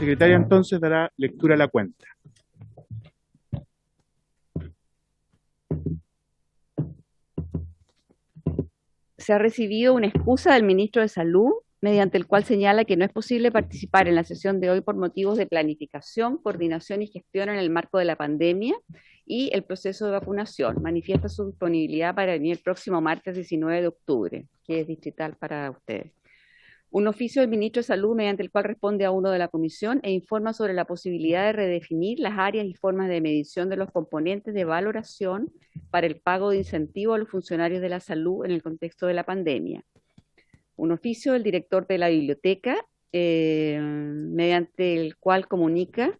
secretaria entonces dará lectura a la cuenta. Se ha recibido una excusa del ministro de Salud, mediante el cual señala que no es posible participar en la sesión de hoy por motivos de planificación, coordinación y gestión en el marco de la pandemia y el proceso de vacunación. Manifiesta su disponibilidad para venir el próximo martes 19 de octubre, que es distrital para ustedes. Un oficio del ministro de Salud mediante el cual responde a uno de la comisión e informa sobre la posibilidad de redefinir las áreas y formas de medición de los componentes de valoración para el pago de incentivo a los funcionarios de la salud en el contexto de la pandemia. Un oficio del director de la biblioteca mediante el cual comunica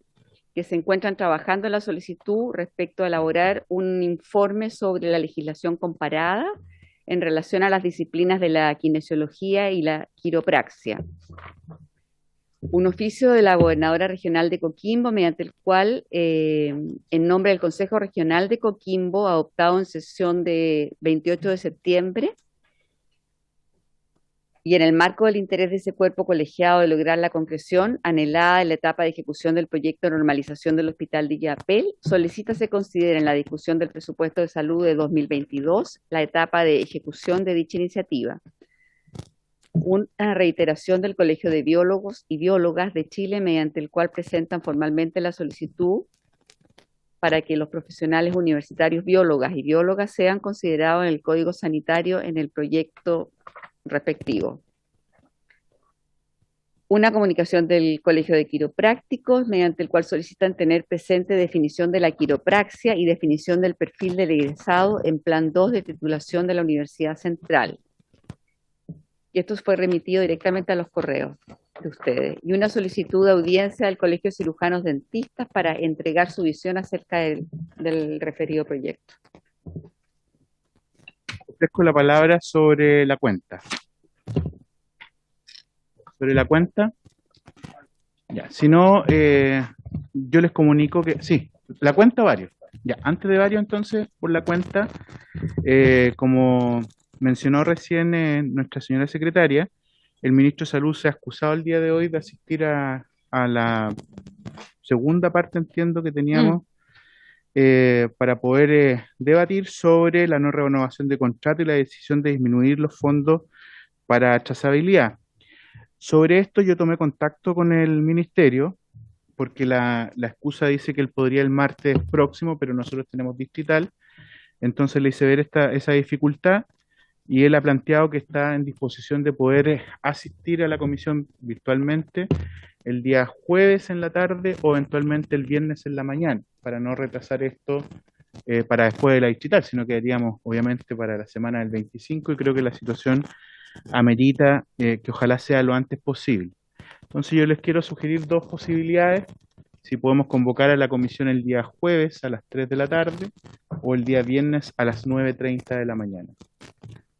que se encuentran trabajando en la solicitud respecto a elaborar un informe sobre la legislación comparada en relación a las disciplinas de la kinesiología y la quiropraxia. Un oficio de la gobernadora regional de Coquimbo, mediante el cual, en nombre del Consejo Regional de Coquimbo, adoptado en sesión de 28 de septiembre, y en el marco del interés de ese cuerpo colegiado de lograr la concreción anhelada en la etapa de ejecución del proyecto de normalización del Hospital de Illapel, solicita se considere en la discusión del presupuesto de salud de 2022 la etapa de ejecución de dicha iniciativa. Una reiteración del Colegio de Biólogos y Biólogas de Chile, mediante el cual presentan formalmente la solicitud para que los profesionales universitarios biólogas y biólogas sean considerados en el Código Sanitario en el proyecto respectivo. Una comunicación del Colegio de Quiroprácticos, mediante el cual solicitan tener presente definición de la quiropraxia y definición del perfil del egresado en Plan 2 de titulación de la Universidad Central. Y esto fue remitido directamente a los correos de ustedes. Y una solicitud de audiencia del Colegio de Cirujanos Dentistas para entregar su visión acerca del referido proyecto. Ofrezco la palabra sobre la cuenta. ¿Sobre la cuenta? Ya, si no, yo les comunico que, sí, la cuenta varios. Ya, antes de varios entonces, por la cuenta, como mencionó recién nuestra señora secretaria, el ministro de Salud se ha excusado el día de hoy de asistir a la segunda parte, entiendo, que teníamos para poder debatir sobre la no renovación de contrato y la decisión de disminuir los fondos para trazabilidad. Sobre esto yo tomé contacto con el ministerio, porque la excusa dice que él podría el martes próximo, pero nosotros tenemos distrital, entonces le hice ver esa dificultad, y él ha planteado que está en disposición de poder asistir a la comisión virtualmente el día jueves en la tarde o eventualmente el viernes en la mañana, para no retrasar esto para después de la distrital, sino que haríamos obviamente para la semana del 25, y creo que la situación amerita que ojalá sea lo antes posible. Entonces yo les quiero sugerir dos posibilidades: si podemos convocar a la comisión el día jueves a las 3 de la tarde o el día viernes a las 9:30 de la mañana.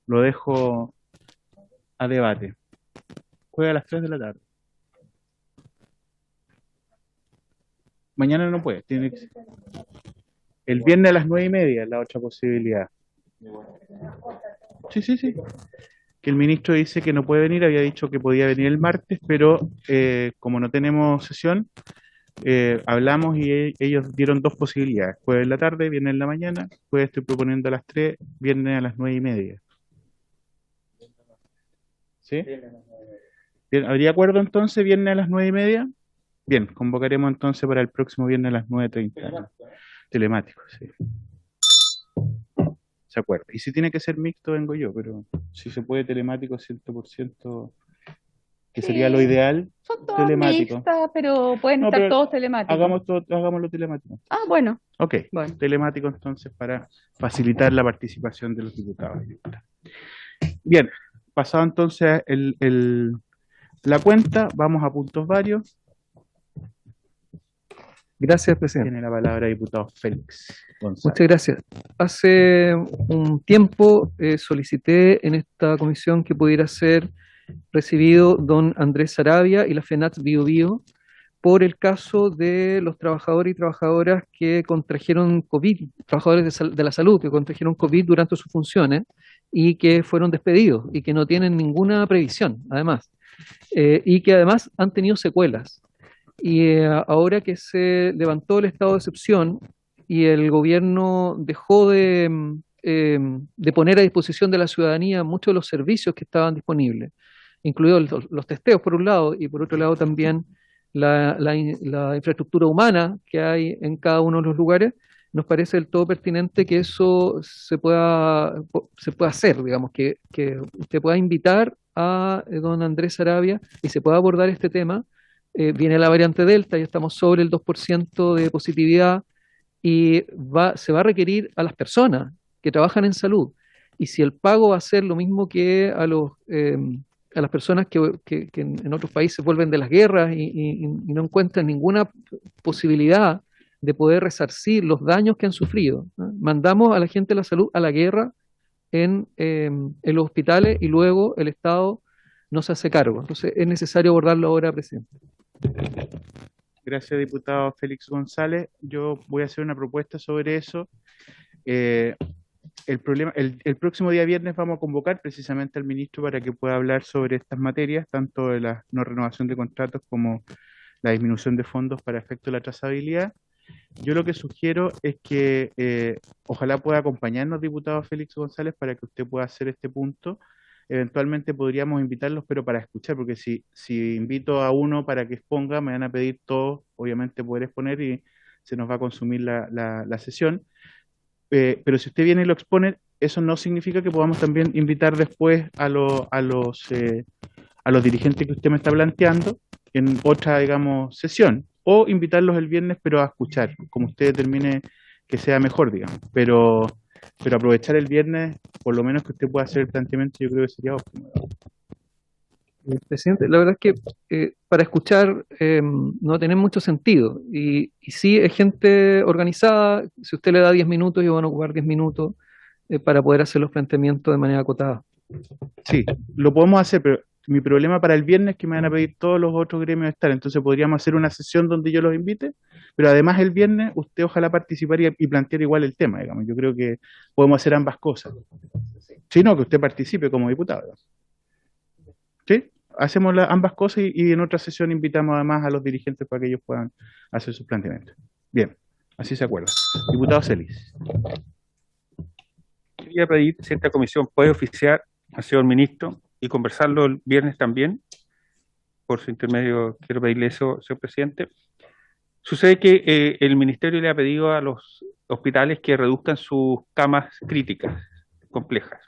Lo dejo a debate. Juega a las 3 de la tarde. Mañana no puede, tiene que ser. El viernes a las 9:30 es la otra posibilidad. Sí. Que el ministro dice que no puede venir, había dicho que podía venir el martes, pero como no tenemos sesión, hablamos y ellos dieron dos posibilidades: jueves en la tarde, viernes en la mañana. Jueves estoy proponiendo a las 3, viernes a las 9:30. ¿Sí? Bien, ¿habría acuerdo entonces viernes a las 9:30? Bien, convocaremos entonces para el próximo viernes a las 9:30. Telemático, sí. Se acuerda. Y si tiene que ser mixto, vengo yo, pero si se puede telemático 100%, que sería lo ideal. Son todas telemático. Mixtas, pero pueden estar todos telemáticos. Hagámoslo telemático. Ah, bueno. Ok, bueno. Telemático entonces para facilitar la participación de los diputados y diputadas. Bien, pasado entonces la cuenta, vamos a puntos varios. Gracias, presidente. Tiene la palabra diputado Félix González. Muchas gracias. Hace un tiempo solicité en esta comisión que pudiera ser recibido don Andrés Saravia y la FENATS Bio Bio por el caso de los trabajadores y trabajadoras que contrajeron COVID, trabajadores de la salud que contrajeron COVID durante sus funciones y que fueron despedidos y que no tienen ninguna previsión, además, y que además han tenido secuelas. Y ahora que se levantó el estado de excepción y el gobierno dejó de poner a disposición de la ciudadanía muchos de los servicios que estaban disponibles, incluidos los testeos por un lado y por otro lado también la infraestructura humana que hay en cada uno de los lugares, nos parece del todo pertinente que eso se pueda hacer, digamos, que usted pueda invitar a don Andrés Sarabia y se pueda abordar este tema. Viene la variante Delta, ya estamos sobre el 2% de positividad y se va a requerir a las personas que trabajan en salud. Y si el pago va a ser lo mismo que a las personas que en otros países vuelven de las guerras y no encuentran ninguna posibilidad de poder resarcir los daños que han sufrido, ¿no? Mandamos a la gente de la salud a la guerra en los hospitales y luego el Estado no se hace cargo. Entonces es necesario abordarlo ahora, presidente. Gracias, diputado Félix González. Yo voy a hacer una propuesta sobre eso. El próximo día viernes vamos a convocar precisamente al ministro para que pueda hablar sobre estas materias, tanto de la no renovación de contratos como la disminución de fondos para efecto de la trazabilidad. Yo lo que sugiero es que ojalá pueda acompañarnos, diputado Félix González, para que usted pueda hacer este punto. Eventualmente podríamos invitarlos, pero para escuchar, porque si invito a uno para que exponga, me van a pedir todos, obviamente, poder exponer y se nos va a consumir la sesión. Pero si usted viene y lo expone, eso no significa que podamos también invitar después a los dirigentes que usted me está planteando en otra, digamos, sesión, o invitarlos el viernes, pero a escuchar, como usted determine que sea mejor, digamos. Pero aprovechar el viernes, por lo menos que usted pueda hacer el planteamiento, yo creo que sería óptimo. Presidente, la verdad es que para escuchar no tiene mucho sentido. Y sí, es gente organizada. Si usted le da 10 minutos, ellos van a ocupar 10 minutos para poder hacer los planteamientos de manera acotada. Sí, lo podemos hacer, pero mi problema para el viernes es que me van a pedir todos los otros gremios de estar. Entonces podríamos hacer una sesión donde yo los invite, pero además el viernes usted ojalá participar y plantear igual el tema, digamos. Yo creo que podemos hacer ambas cosas. Sí, no, que usted participe como diputado, digamos. ¿Sí? Hacemos ambas cosas y en otra sesión invitamos además a los dirigentes para que ellos puedan hacer sus planteamientos. Bien, así se acuerda. Diputado Celis. Quería pedir si esta comisión puede oficiar al señor ministro y conversarlo el viernes también. Por su intermedio quiero pedirle eso, señor presidente. Sucede que el ministerio le ha pedido a los hospitales que reduzcan sus camas críticas, complejas.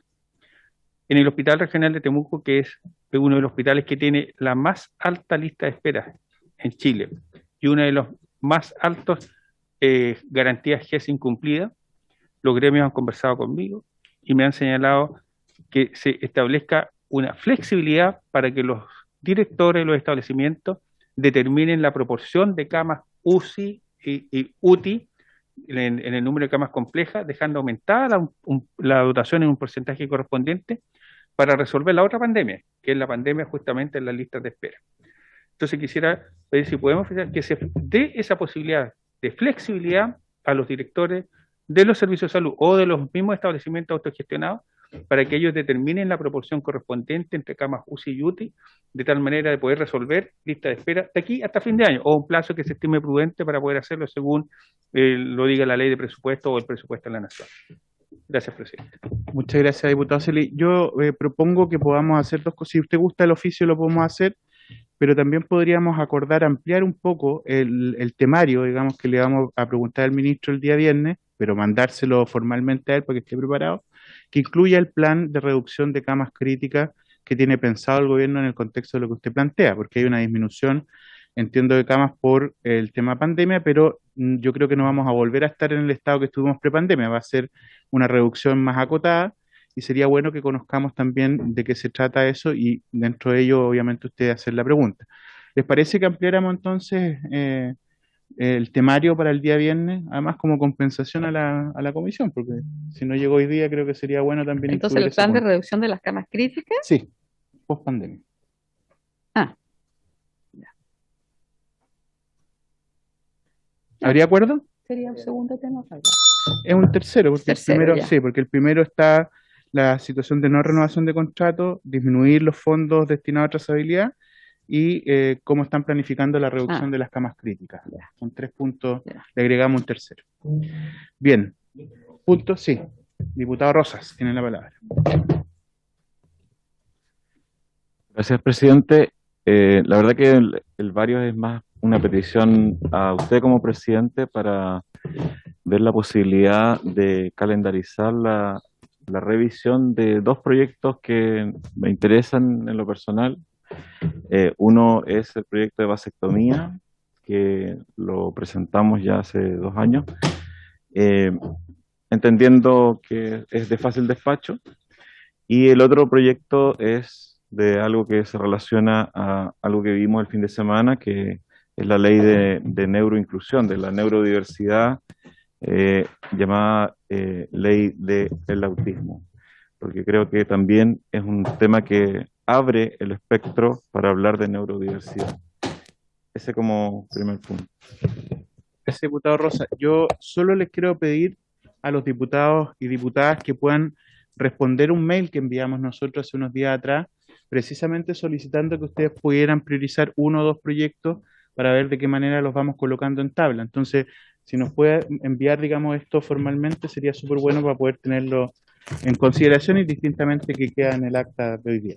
En el Hospital Regional de Temuco, que es uno de los hospitales que tiene la más alta lista de espera en Chile y una de los más altos garantías GES incumplidas, los gremios han conversado conmigo y me han señalado que se establezca una flexibilidad para que los directores de los establecimientos determinen la proporción de camas UCI y UTI en el número de camas complejas, dejando aumentada la dotación en un porcentaje correspondiente para resolver la otra pandemia, que es la pandemia justamente en las listas de espera. Entonces quisiera pedir si podemos que se dé esa posibilidad de flexibilidad a los directores de los servicios de salud o de los mismos establecimientos autogestionados para que ellos determinen la proporción correspondiente entre camas UCI y UTI, de tal manera de poder resolver lista de espera de aquí hasta fin de año, o un plazo que se estime prudente para poder hacerlo según lo diga la ley de presupuesto o el presupuesto de la Nación. Gracias, presidente. Muchas gracias, diputado Celis. Yo propongo que podamos hacer dos cosas. Si usted gusta el oficio, lo podemos hacer, pero también podríamos acordar ampliar un poco el temario, digamos, que le vamos a preguntar al ministro el día viernes, pero mandárselo formalmente a él para que esté preparado, que incluya el plan de reducción de camas críticas que tiene pensado el gobierno en el contexto de lo que usted plantea, porque hay una disminución, entiendo, de camas por el tema pandemia, pero yo creo que no vamos a volver a estar en el estado que estuvimos prepandemia, va a ser una reducción más acotada y sería bueno que conozcamos también de qué se trata eso y dentro de ello, obviamente, usted hacer la pregunta. ¿Les parece que ampliáramos entonces el temario para el día viernes, además como compensación a la comisión? Porque si no llegó hoy día, creo que sería bueno también Entonces, incluir el plan ese de punto. reducción de las camas críticas. Sí, post pandemia. Ah, ¿Habría acuerdo? sería el segundo tema. Es un tercero, porque Tercero, el primero, ya. sí, porque el primero está la situación de no renovación de contrato, disminuir los fondos destinados a trazabilidad, y cómo están planificando la reducción de las camas críticas. Son 3 puntos, le agregamos un tercero. Bien, punto, sí. Diputado Rosas, tiene la palabra. Gracias, presidente. La verdad que el varios es más una petición a usted como presidente para ver la posibilidad de calendarizar la revisión de dos proyectos que me interesan en lo personal. Uno es el proyecto de vasectomía, que lo presentamos ya hace 2 años, eh, entendiendo que es de fácil despacho. Y el otro proyecto es de algo que se relaciona a algo que vimos el fin de semana, que es la ley de neuroinclusión, de la neurodiversidad, llamada ley del autismo, porque creo que también es un tema que abre el espectro para hablar de neurodiversidad. Ese como primer punto. Gracias, diputado Rosa. Yo solo les quiero pedir a los diputados y diputadas que puedan responder un mail que enviamos nosotros hace unos días atrás, precisamente solicitando que ustedes pudieran priorizar 1 o 2 proyectos para ver de qué manera los vamos colocando en tabla. Entonces, si nos puede enviar, digamos, esto formalmente, sería súper bueno para poder tenerlo en consideración y distintamente que queda en el acta de hoy día.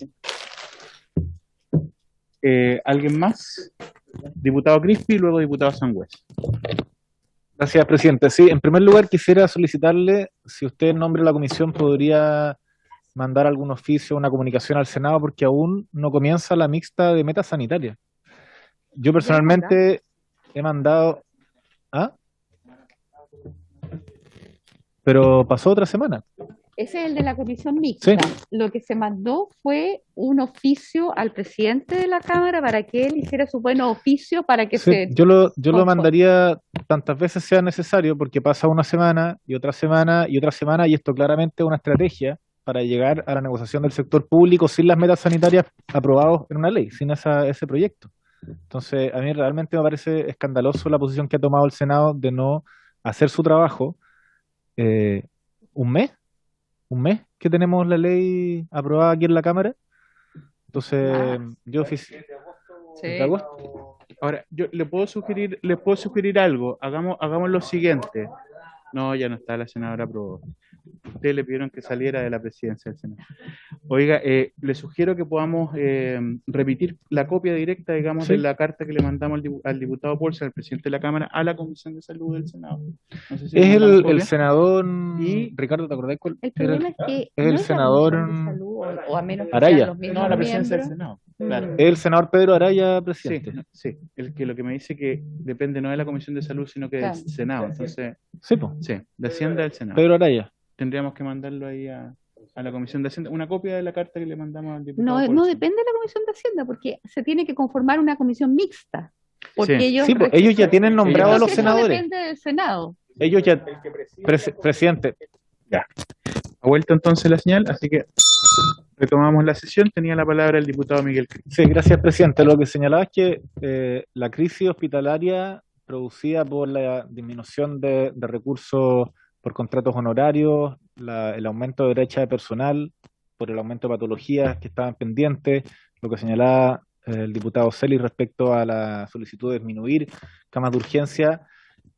¿Alguien más? Diputado Crispi y luego diputado Sangüesa. Gracias, presidente. Sí, en primer lugar quisiera solicitarle, si usted en nombre de la comisión podría mandar algún oficio, una comunicación al Senado, porque aún no comienza la mixta de meta sanitaria. Yo personalmente he mandado... ¿Ah? Pero pasó otra semana. Ese es el de la comisión mixta. Sí. Lo que se mandó fue un oficio al presidente de la Cámara para que él hiciera su buen oficio para que Sí, se... yo lo mandaría tantas veces sea necesario, porque pasa una semana y otra semana y otra semana, y esto claramente es una estrategia para llegar a la negociación del sector público sin las metas sanitarias aprobadas en una ley, sin ese proyecto. Entonces, a mí realmente me parece escandaloso la posición que ha tomado el Senado de no hacer su trabajo. ¿Un mes que tenemos la ley aprobada aquí en la Cámara? Entonces, yo ¿de agosto? Ahora, yo les puedo sugerir algo. Hagamos lo siguiente. No, ya no está la senadora Pro. Ustedes le pidieron que saliera de la presidencia del Senado. Oiga, le sugiero que podamos repetir la copia directa, digamos, Sí. de la carta que le mandamos al diputado Polsa, al presidente de la Cámara, a la Comisión de Salud del Senado. No sé si le Es mandamos el copia. senador Y- Ricardo, ¿te acordás cuál El era? problema es que es el no es la senador Comisión de Salud, o a menos que Araya. sean los mismos No, la presidencia del miembros. Senado. Claro. Es el senador Pedro Araya, Sí, presidente. sí. Lo que me dice que depende no de la Comisión de Salud, sino que Claro. del Senado. Entonces, Sí, pues, sí, de Hacienda del Senado. Pedro Araya. Tendríamos que mandarlo ahí a la Comisión de Hacienda. Una copia de la carta que le mandamos al diputado No, no Paulsen. depende de la Comisión de Hacienda, porque se tiene que conformar una comisión mixta. Porque Sí. ellos, Sí, pues, ellos ya tienen nombrado a Ellos- los Eso senadores. depende del Senado. Ellos ya... presidente, Ha vuelto entonces la señal, así que retomamos la sesión. Tenía la palabra el diputado Miguel Cris. sí, gracias, presidente. Lo que señalaba es que la crisis hospitalaria producida por la disminución de recursos por contratos honorarios, el aumento de brecha de personal, por el aumento de patologías que estaban pendientes, lo que señalaba el diputado Celis respecto a la solicitud de disminuir camas de urgencia,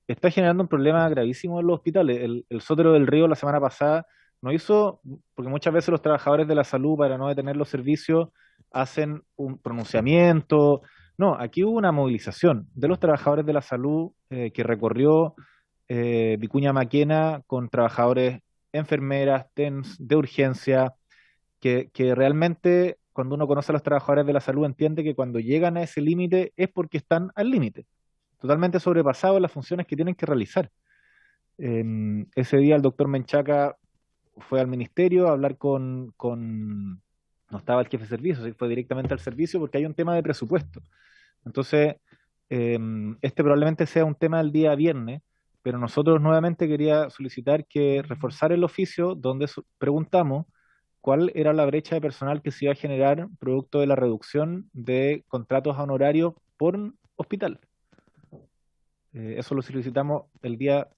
está generando un problema gravísimo en los hospitales. El Sotero del Río la semana pasada nos hizo, porque muchas veces los trabajadores de la salud, para no detener los servicios, hacen un pronunciamiento. No, aquí hubo una movilización de los trabajadores de la salud que recorrió Vicuña Maquena con trabajadores, enfermeras, TENS, de urgencia, que realmente cuando uno conoce a los trabajadores de la salud entiende que cuando llegan a ese límite es porque están al límite, totalmente sobrepasados en las funciones que tienen que realizar. Ese día el doctor Menchaca fue al ministerio a hablar no estaba el jefe de servicio, fue directamente al servicio porque hay un tema de presupuesto. Entonces, este probablemente sea un tema del día viernes, pero nosotros nuevamente quería solicitar que reforzar el oficio donde preguntamos cuál era la brecha de personal que se iba a generar producto de la reducción de contratos a honorarios por hospital. Eso lo solicitamos el día,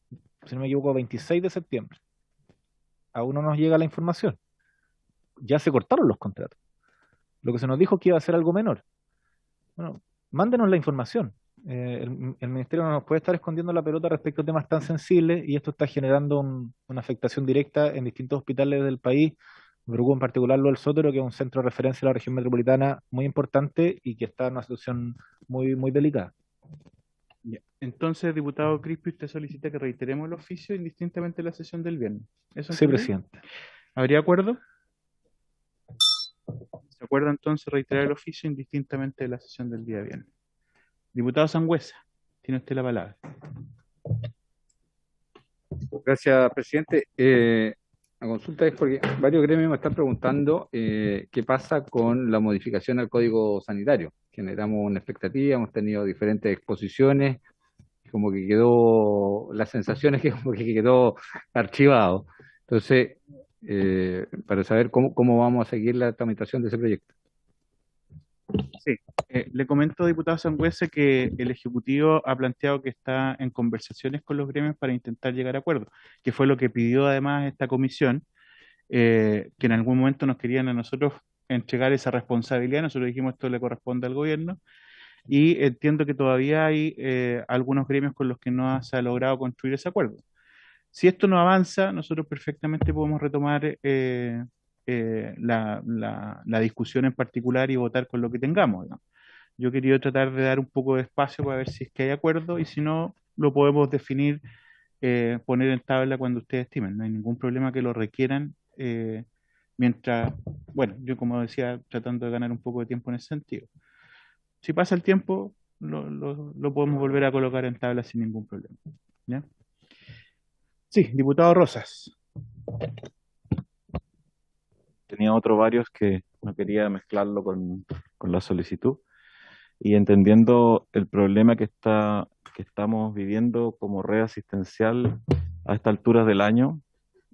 si no me equivoco, 26 de septiembre. Aún no nos llega la información. Ya se cortaron los contratos. Lo que se nos dijo que iba a ser algo menor. Bueno, mándenos la información. El ministerio no nos puede estar escondiendo la pelota respecto a temas tan sensibles y esto está generando una afectación directa en distintos hospitales del país. Me preocupa en particular lo del Sótero, que es un centro de referencia de la región metropolitana muy importante y que está en una situación muy, muy delicada. Ya. Entonces, diputado Crispi, usted solicita que reiteremos el oficio indistintamente de la sesión del viernes. ¿Eso Sí, entendió? presidente. ¿Habría acuerdo? ¿Se acuerda entonces reiterar el oficio indistintamente de la sesión del día viernes? Diputado Sangüesa, tiene usted la palabra. Gracias, presidente. La consulta es porque varios gremios me están preguntando qué pasa con la modificación al Código Sanitario. Generamos una expectativa, hemos tenido diferentes exposiciones, como que quedó, la sensación es que como que quedó archivado. Entonces, para saber cómo vamos a seguir la tramitación de ese proyecto. Sí, le comento, diputado Sangüesa, que el Ejecutivo ha planteado que está en conversaciones con los gremios para intentar llegar a acuerdos, que fue lo que pidió además esta comisión, que en algún momento nos querían a nosotros entregar esa responsabilidad. Nosotros dijimos esto le corresponde al gobierno y entiendo que todavía hay algunos gremios con los que no se ha logrado construir ese acuerdo. Si esto no avanza, nosotros perfectamente podemos retomar la discusión en particular y votar con lo que tengamos, ¿no? Yo quería tratar de dar un poco de espacio para ver si es que hay acuerdo y si no, lo podemos definir, poner en tabla cuando ustedes estimen. No hay ningún problema que lo requieran, mientras, bueno, yo como decía, tratando de ganar un poco de tiempo en ese sentido. Si pasa el tiempo, lo podemos volver a colocar en tabla sin ningún problema. ¿Ya? Sí, diputado Rosas. Tenía otros varios que no quería mezclarlo con la solicitud y entendiendo el problema que estamos viviendo como red asistencial a esta altura del año,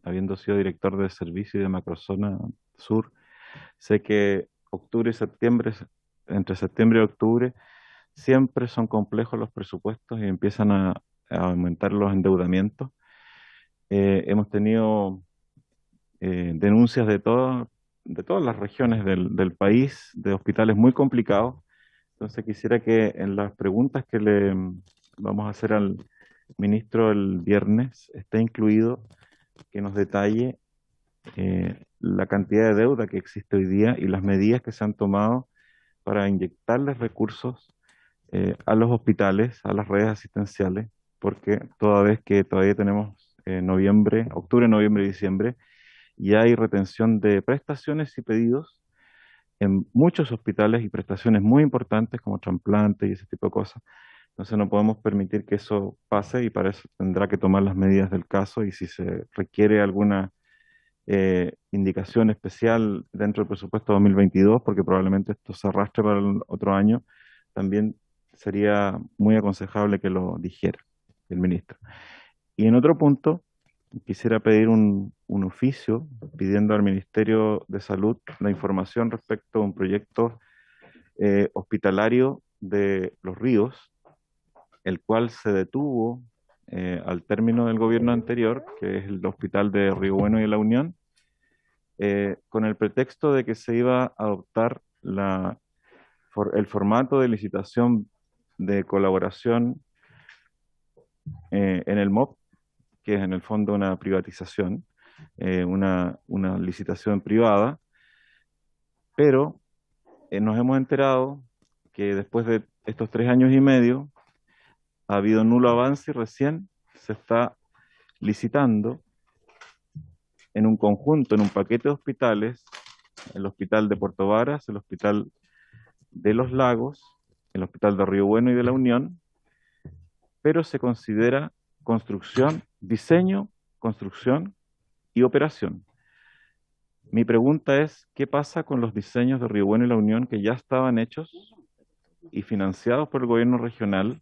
habiendo sido director de servicio y de Macrozona Sur, sé que octubre y septiembre, entre septiembre y octubre, siempre son complejos los presupuestos y empiezan a aumentar los endeudamientos. Hemos tenido denuncias de todas las regiones del país, de hospitales muy complicados. Entonces quisiera que en las preguntas que le vamos a hacer al ministro el viernes esté incluido que nos detalle la cantidad de deuda que existe hoy día y las medidas que se han tomado para inyectarles recursos a los hospitales, a las redes asistenciales, porque toda vez que todavía tenemos noviembre, octubre, noviembre y diciembre, y hay retención de prestaciones y pedidos en muchos hospitales y prestaciones muy importantes como trasplantes y ese tipo de cosas. Entonces no podemos permitir que eso pase y para eso tendrá que tomar las medidas del caso y si se requiere alguna indicación especial dentro del presupuesto 2022, porque probablemente esto se arrastre para el otro año, también sería muy aconsejable que lo dijera el ministro. Y en otro punto, quisiera pedir un oficio pidiendo al Ministerio de Salud la información respecto a un proyecto hospitalario de Los Ríos, el cual se detuvo al término del gobierno anterior, que es el hospital de Río Bueno y La Unión, con el pretexto de que se iba a adoptar el formato de licitación de colaboración en el MOP, que es en el fondo una privatización, una licitación privada, pero nos hemos enterado que después de estos 3 años y medio ha habido nulo avance y recién se está licitando en un conjunto, en un paquete de hospitales, el hospital de Puerto Varas, el hospital de Los Lagos, el hospital de Río Bueno y de La Unión, pero se considera construcción, diseño, construcción y operación. Mi pregunta es, ¿qué pasa con los diseños de Río Bueno y La Unión que ya estaban hechos y financiados por el gobierno regional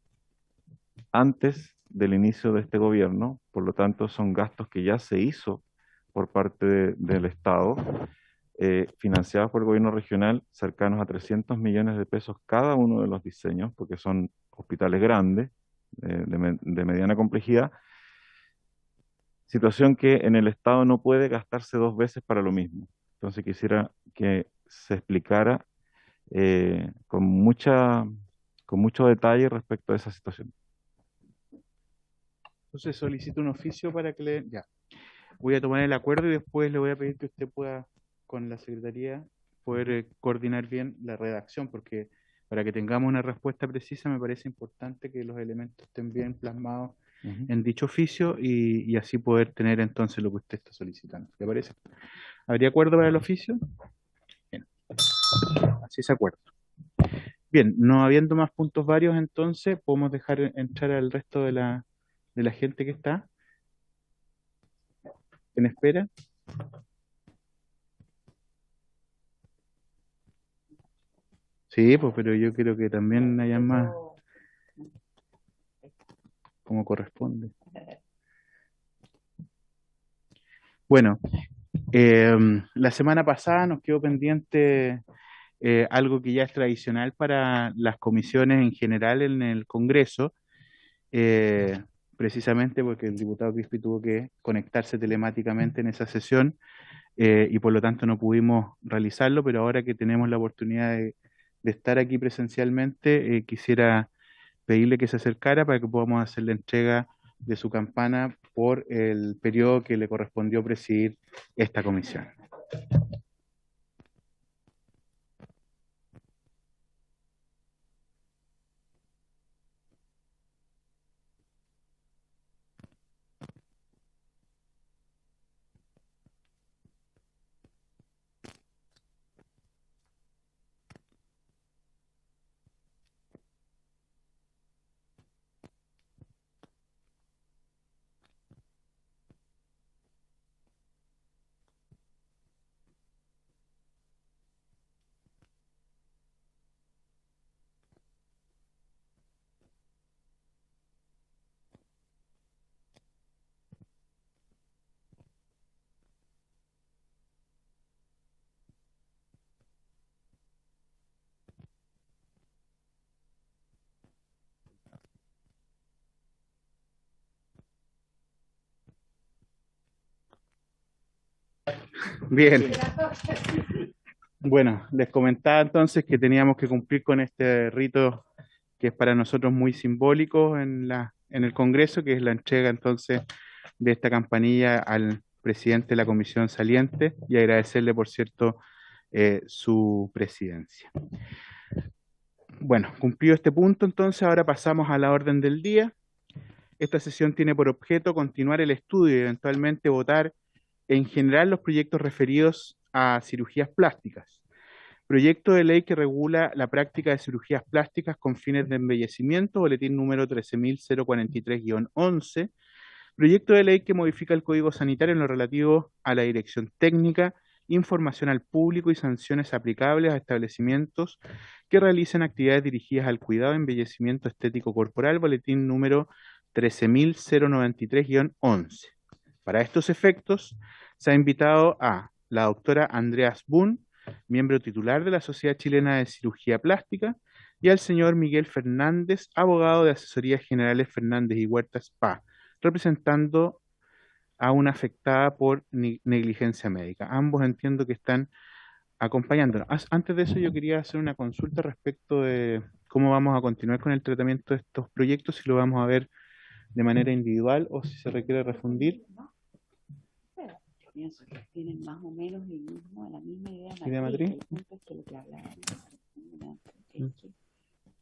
antes del inicio de este gobierno? Por lo tanto, son gastos que ya se hizo por parte del Estado, financiados por el gobierno regional, cercanos a 300 millones de pesos cada uno de los diseños, porque son hospitales grandes, de mediana complejidad, situación que en el Estado no puede gastarse dos veces para lo mismo. Entonces quisiera que se explicara con con mucho detalle respecto a esa situación. Entonces solicito un oficio para que le... Ya, voy a tomar el acuerdo y después le voy a pedir que usted pueda, con la Secretaría, poder coordinar bien la redacción, porque para que tengamos una respuesta precisa me parece importante que los elementos estén bien plasmados Ujú. en dicho oficio y así poder tener entonces lo que usted está solicitando. ¿Le parece? ¿Habría acuerdo para el oficio? Bien, así se acuerda. Bien, no habiendo más puntos varios, entonces podemos dejar entrar al resto de la gente que está en espera. Sí, pues, pero yo creo que también haya más como corresponde. Bueno, la semana pasada nos quedó pendiente algo que ya es tradicional para las comisiones en general en el Congreso, eh, precisamente porque el diputado Crispi tuvo que conectarse telemáticamente en esa sesión y por lo tanto no pudimos realizarlo, pero ahora que tenemos la oportunidad de estar aquí presencialmente, quisiera pedirle que se acercara para que podamos hacer la entrega de su campana por el periodo que le correspondió presidir esta comisión. Bien, bueno, les comentaba entonces que teníamos que cumplir con este rito que es para nosotros muy simbólico en el Congreso, que es la entrega entonces de esta campanilla al presidente de la comisión saliente y agradecerle, por cierto, su presidencia. Bueno, cumplido este punto, entonces ahora pasamos a la orden del día. Esta sesión tiene por objeto continuar el estudio y eventualmente votar en general los proyectos referidos a cirugías plásticas. Proyecto de ley que regula la práctica de cirugías plásticas con fines de embellecimiento, boletín número 13.043-11. Proyecto de ley que modifica el Código Sanitario en lo relativo a la dirección técnica, información al público y sanciones aplicables a establecimientos que realicen actividades dirigidas al cuidado y embellecimiento estético corporal, boletín número 13.093-11. Para estos efectos, se ha invitado a la doctora Andrea Asbun, miembro titular de la Sociedad Chilena de Cirugía Plástica, y al señor Miguel Fernández, abogado de Asesorías Generales Fernández y Huerta SPA, representando a una afectada por negligencia médica. Ambos entiendo que están acompañándonos. Antes de eso, yo quería hacer una consulta respecto de cómo vamos a continuar con el tratamiento de estos proyectos, si lo vamos a ver de manera individual o si se requiere refundir. Yo pienso que tienen más o menos la misma idea ¿Idea matriz? El punto es que lo que hablábamos es que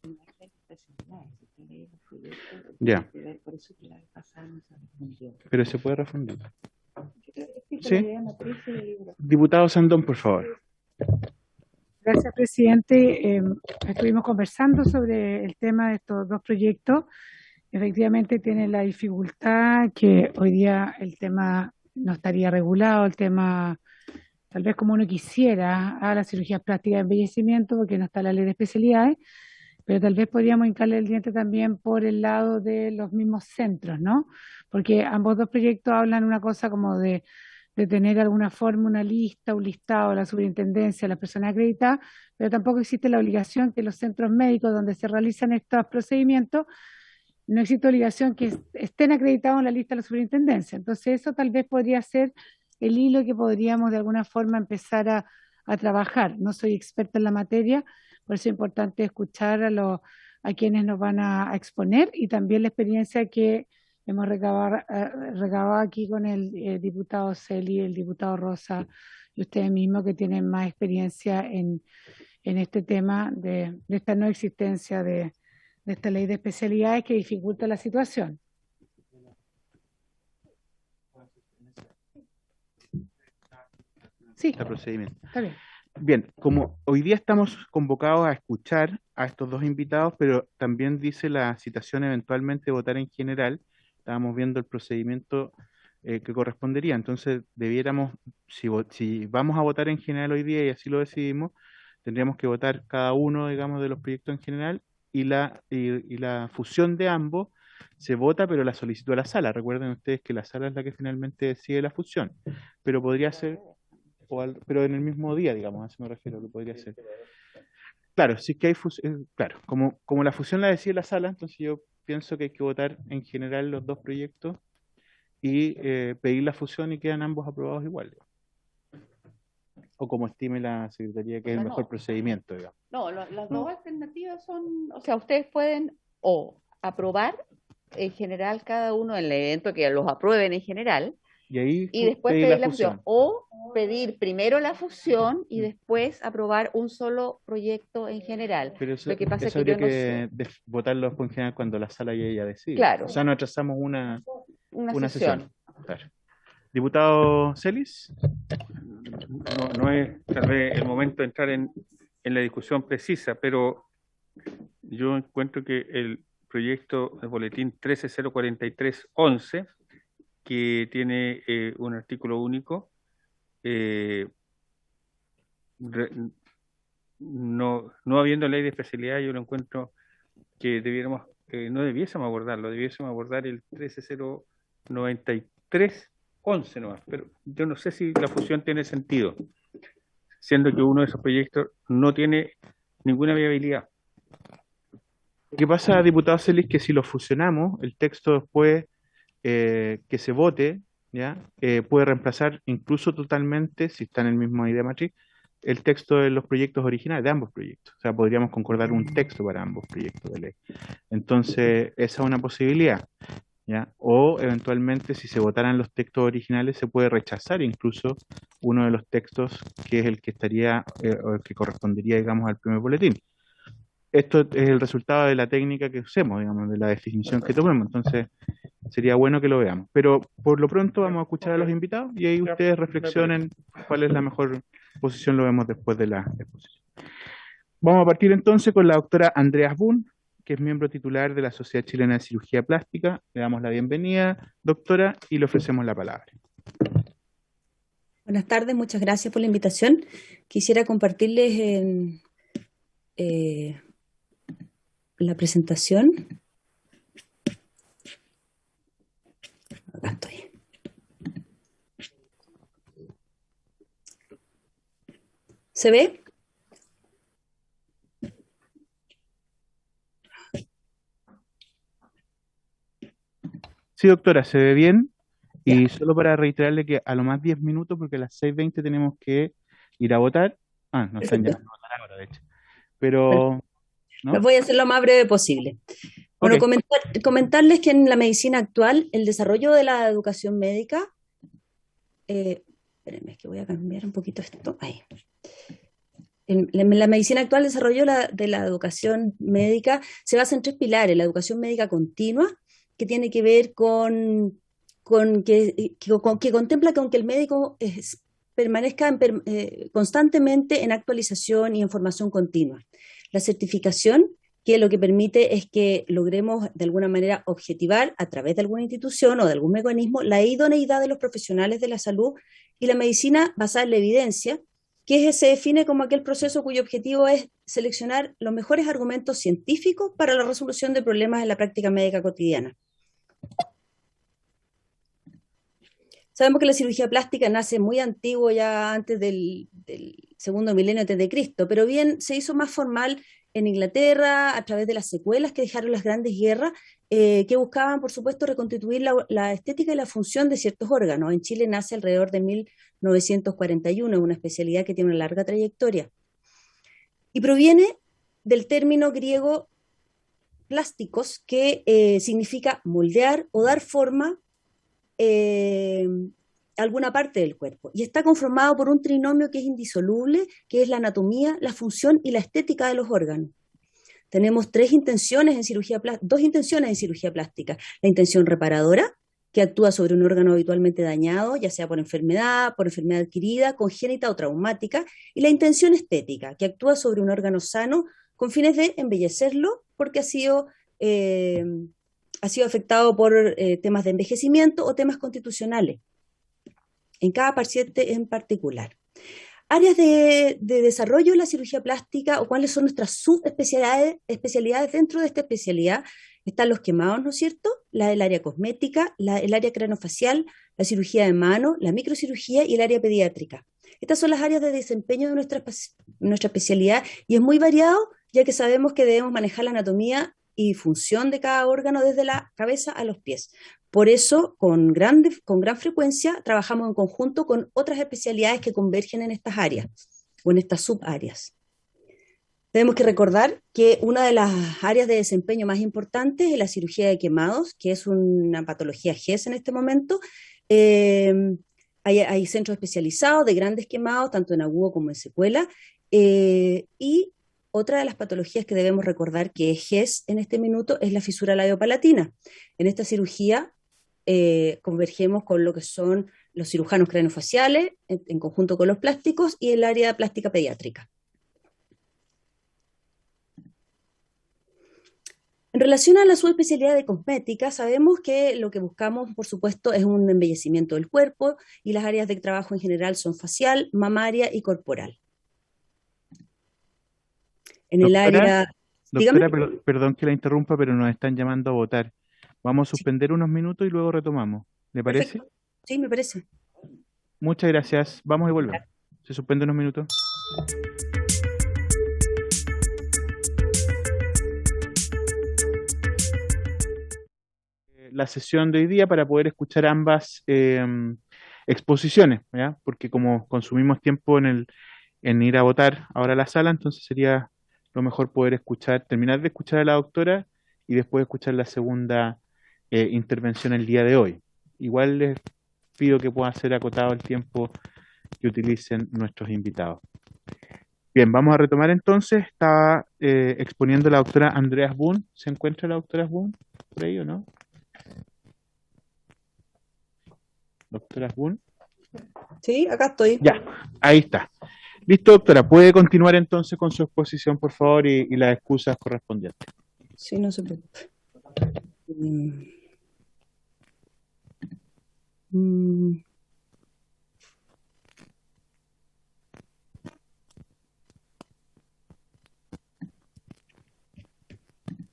no hay especialidades, si usted lee los proyectos, Ya, por eso que la vez pasada no se respondió. pero se puede refundir. Yo creo que Sí. la idea matriz y el libro. Diputado Sandón, por favor. Gracias, presidente. Estuvimos conversando sobre el tema de estos dos proyectos. Efectivamente, tiene la dificultad que hoy día el tema no estaría regulado, el tema tal vez como uno quisiera a las cirugías plásticas de embellecimiento, porque no está la ley de especialidades, pero tal vez podríamos hincarle el diente también por el lado de los mismos centros, ¿no? Porque ambos dos proyectos hablan una cosa como de tener de alguna forma una lista, un listado de la superintendencia, de las personas acreditadas, pero tampoco existe la obligación que los centros médicos donde se realizan estos procedimientos, no existe obligación que estén acreditados en la lista de la superintendencia. Entonces eso tal vez podría ser el hilo que podríamos de alguna forma empezar a trabajar. No soy experta en la materia, Por eso es importante escuchar a quienes nos van a exponer y también la experiencia que hemos recabado aquí con el diputado Celi, el diputado Rosa y ustedes mismos que tienen más experiencia en este tema de esta no existencia de esta ley de especialidades que dificulta la situación. Sí, Este procedimiento. está bien. Bien, como hoy día estamos convocados a escuchar a estos dos invitados, pero también dice la citación eventualmente votar en general, estábamos viendo el procedimiento que correspondería, entonces debiéramos, si vamos a votar en general hoy día y así lo decidimos, tendríamos que votar cada uno, digamos, de los proyectos en general y la fusión de ambos se vota, pero la solicitó a la sala. Recuerden ustedes que la sala es la que finalmente decide la fusión, pero podría ser pero en el mismo día, digamos, a eso me refiero, que podría ser. Claro, sí que hay fusión, claro, como la fusión la decide la sala, entonces yo pienso que hay que votar en general los dos proyectos y pedir la fusión y quedan ambos aprobados igual. O como estime la Secretaría que es el mejor procedimiento, digamos. No, las dos alternativas son, o sea, ustedes pueden o aprobar en general cada uno en el evento que los aprueben en general, Y ahí y después pedir la fusión. O pedir primero la fusión y después aprobar un solo proyecto en general. Pero eso, Lo que pasa es eso que yo habría no sé. votarlo en general cuando la sala ya decide. Claro. O sea, nos atrasamos una Sesión. Claro. Diputado Celis. No es tal vez el momento de entrar en la discusión precisa, pero yo encuentro que el proyecto del boletín 13.043.11, que tiene un artículo único, no habiendo ley de especialidad, yo lo encuentro que no debiésemos abordarlo, debiésemos abordar el 13.093.11 nomás, pero yo no sé si la fusión tiene sentido, siendo que uno de esos proyectos no tiene ninguna viabilidad. Lo que pasa, diputado Celis, que si lo fusionamos, el texto después que se vote, ¿ya? Puede reemplazar incluso totalmente, si está en el mismo idea matriz, el texto de los proyectos originales, de ambos proyectos. O sea, podríamos concordar un texto para ambos proyectos de ley. Entonces, esa es una posibilidad, ¿ya? O eventualmente, si se votaran los textos originales, se puede rechazar incluso uno de los textos que es el que estaría, o el que correspondería, digamos, al primer boletín. Esto es el resultado de la técnica que usemos, digamos, de la definición que tomemos. Entonces, sería bueno que lo veamos. Pero por lo pronto vamos a escuchar a los invitados y ahí ustedes reflexionen cuál es la mejor posición, lo vemos después de la exposición. Vamos a partir entonces con la doctora Andreas Buhn, que es miembro titular de la Sociedad Chilena de Cirugía Plástica. Le damos la bienvenida, doctora, y le ofrecemos la palabra. Buenas tardes, muchas gracias por la invitación. Quisiera compartirles la presentación. Acá estoy. ¿Se ve? Sí, doctora, se ve bien. Y solo para reiterarle que a lo más 10 minutos, porque a las 6:20 tenemos que ir a votar. No están ya a votar ahora, de hecho. Pero, ¿no? Voy a hacer lo más breve posible. Bueno, Ok. comentarles que en la medicina actual, el desarrollo de la educación médica, espérenme, que voy a cambiar un poquito esto. Ahí. En la medicina actual, el desarrollo de la educación médica se basa en 3 pilares: la educación médica continua, que tiene que ver con que contempla con que el médico permanezca constantemente en actualización y en formación continua. La certificación, que lo que permite es que logremos de alguna manera objetivar a través de alguna institución o de algún mecanismo la idoneidad de los profesionales de la salud, y la medicina basada en la evidencia, que se define como aquel proceso cuyo objetivo es seleccionar los mejores argumentos científicos para la resolución de problemas en la práctica médica cotidiana. Sabemos que la cirugía plástica nace muy antiguo, ya antes del segundo milenio antes de Cristo, pero bien se hizo más formal en Inglaterra a través de las secuelas que dejaron las grandes guerras, que buscaban, por supuesto, reconstituir la estética y la función de ciertos órganos. En Chile nace alrededor de 1941, una especialidad que tiene una larga trayectoria. Y proviene del término griego plásticos, que significa moldear o dar forma a alguna parte del cuerpo. Y está conformado por un trinomio que es indisoluble, que es la anatomía, la función y la estética de los órganos. Tenemos dos intenciones en cirugía plástica. La intención reparadora, que actúa sobre un órgano habitualmente dañado, ya sea por enfermedad adquirida, congénita o traumática, y la intención estética, que actúa sobre un órgano sano con fines de embellecerlo porque ha sido afectado por temas de envejecimiento o temas constitucionales, en cada paciente en particular. Áreas de desarrollo de la cirugía plástica, o cuáles son nuestras subespecialidades dentro de esta especialidad. Están los quemados, ¿no es cierto? El área cosmética, el área cranofacial, la cirugía de mano, la microcirugía y el área pediátrica. Estas son las áreas de desempeño de nuestra especialidad, y es muy variado, ya que sabemos que debemos manejar la anatomía y función de cada órgano desde la cabeza a los pies. Por eso, con gran frecuencia, trabajamos en conjunto con otras especialidades que convergen en estas áreas o en estas subáreas. Tenemos que recordar que una de las áreas de desempeño más importantes es la cirugía de quemados, que es una patología GES en este momento. Hay centros especializados de grandes quemados, tanto en agudo como en secuela. Y otra de las patologías que debemos recordar que es GES en este minuto es la fisura labiopalatina. En esta cirugía convergemos con lo que son los cirujanos craneofaciales en conjunto con los plásticos y el área plástica pediátrica. En relación a la subespecialidad de cosmética, sabemos que lo que buscamos, por supuesto, es un embellecimiento del cuerpo, y las áreas de trabajo en general son facial, mamaria y corporal. En el área... Doctora, perdón que la interrumpa, pero nos están llamando a votar. Vamos a suspender unos minutos y luego retomamos. ¿Le parece? Perfecto. Sí, me parece. Muchas gracias. Vamos y volvemos. Se suspende unos minutos. La sesión de hoy día para poder escuchar ambas exposiciones, ¿ya? Porque como consumimos tiempo en ir a votar ahora a la sala, entonces sería lo mejor poder terminar de escuchar a la doctora y después escuchar la segunda intervención el día de hoy. Igual les pido que pueda ser acotado el tiempo que utilicen nuestros invitados. Bien, vamos a retomar entonces. Estaba exponiendo la doctora Andreas Boon. ¿Se encuentra la doctora Boon por ahí o no? Doctora Boon. Sí, acá estoy. Ya, ahí está. Listo, doctora. ¿Puede continuar entonces con su exposición, por favor, y las excusas correspondientes? Sí, no se preocupe.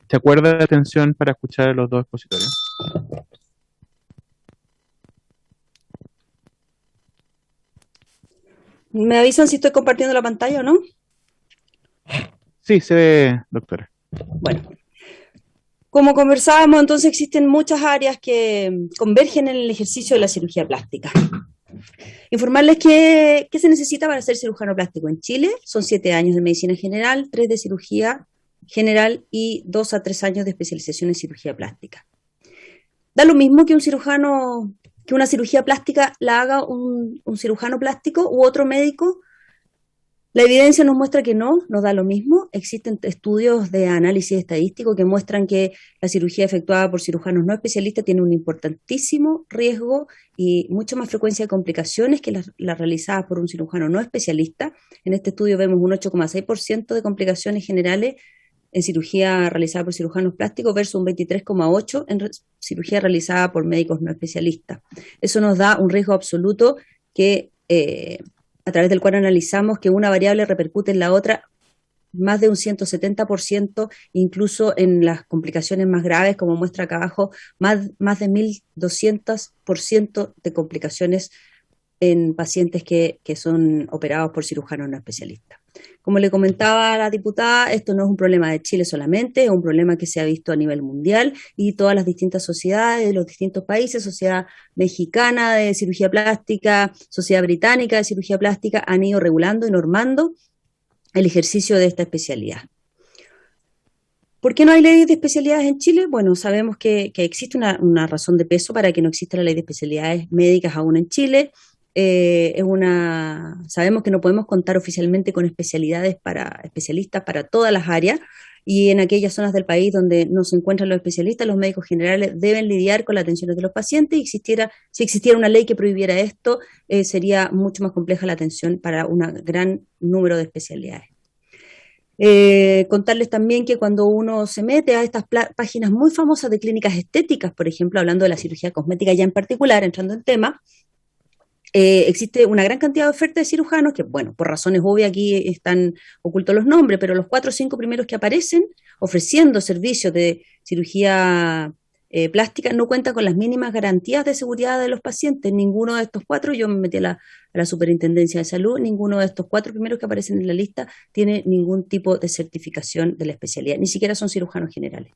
¿Se acuerda de la atención para escuchar a los dos expositores? ¿Me avisan si estoy compartiendo la pantalla o no? Sí, se ve, doctora. Bueno, como conversábamos, entonces existen muchas áreas que convergen en el ejercicio de la cirugía plástica. Informarles qué se necesita para ser cirujano plástico en Chile. Son 7 años de medicina general, 3 de cirugía general y 2 a 3 años de especialización en cirugía plástica. Da lo mismo que una cirugía plástica la haga un cirujano plástico u otro médico. La evidencia nos muestra que no, nos da lo mismo. Existen estudios de análisis estadístico que muestran que la cirugía efectuada por cirujanos no especialistas tiene un importantísimo riesgo y mucha más frecuencia de complicaciones que las realizadas por un cirujano no especialista. En este estudio vemos un 8,6% de complicaciones generales en cirugía realizada por cirujanos plásticos versus un 23,8% en cirugía realizada por médicos no especialistas. Eso nos da un riesgo absoluto que a través del cual analizamos que una variable repercute en la otra más de un 170%, incluso en las complicaciones más graves, como muestra acá abajo, más de 1.200% de complicaciones en pacientes que son operados por cirujanos no especialistas. Como le comentaba a la diputada, esto no es un problema de Chile solamente, es un problema que se ha visto a nivel mundial y todas las distintas sociedades de los distintos países, Sociedad Mexicana de Cirugía Plástica, Sociedad Británica de Cirugía Plástica, han ido regulando y normando el ejercicio de esta especialidad. ¿Por qué no hay ley de especialidades en Chile? Bueno, sabemos que existe una razón de peso para que no exista la ley de especialidades médicas aún en Chile. Sabemos que no podemos contar oficialmente con especialidades para especialistas para todas las áreas, y en aquellas zonas del país donde no se encuentran los especialistas, los médicos generales deben lidiar con las atenciones de los pacientes, y si existiera una ley que prohibiera esto, sería mucho más compleja la atención para un gran número de especialidades. Contarles también que cuando uno se mete a estas páginas muy famosas de clínicas estéticas, por ejemplo, hablando de la cirugía cosmética ya en particular, entrando en tema, existe una gran cantidad de ofertas de cirujanos que, bueno, por razones obvias aquí están ocultos los nombres, pero los 4 o 5 primeros que aparecen ofreciendo servicios de cirugía plástica no cuentan con las mínimas garantías de seguridad de los pacientes. Ninguno de estos 4, yo me metí a la Superintendencia de Salud, ninguno de estos 4 primeros que aparecen en la lista tiene ningún tipo de certificación de la especialidad, ni siquiera son cirujanos generales.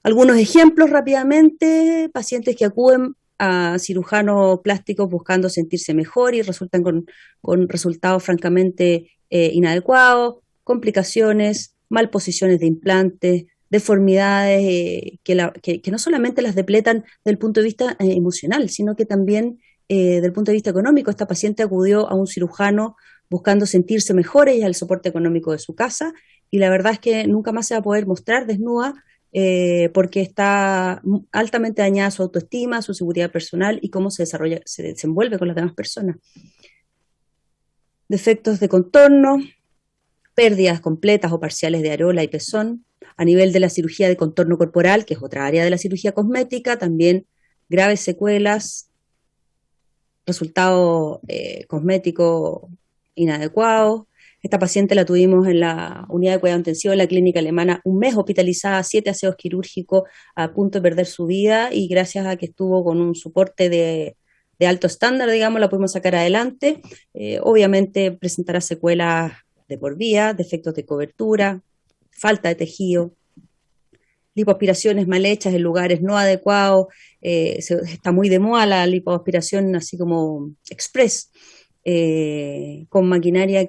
Algunos ejemplos rápidamente: pacientes que acuden a cirujanos plásticos buscando sentirse mejor y resultan con resultados francamente inadecuados, complicaciones, malposiciones de implantes, deformidades que no solamente las depletan desde el punto de vista emocional, sino que también desde el punto de vista económico. Esta paciente acudió a un cirujano buscando sentirse mejor, ella el soporte económico de su casa, y la verdad es que nunca más se va a poder mostrar desnuda, porque está altamente dañada su autoestima, su seguridad personal y cómo se desenvuelve con las demás personas. Defectos de contorno, pérdidas completas o parciales de areola y pezón. A nivel de la cirugía de contorno corporal, que es otra área de la cirugía cosmética, también graves secuelas, resultado cosmético inadecuado. Esta paciente la tuvimos en la unidad de cuidado intensivo de la clínica alemana un mes, hospitalizada, 7 aseos quirúrgicos, a punto de perder su vida, y gracias a que estuvo con un soporte de alto estándar, digamos, la pudimos sacar adelante. Obviamente presentará secuelas de por vida, defectos de cobertura, falta de tejido, lipoaspiraciones mal hechas en lugares no adecuados. Está muy de moda la lipoaspiración así como express, con maquinaria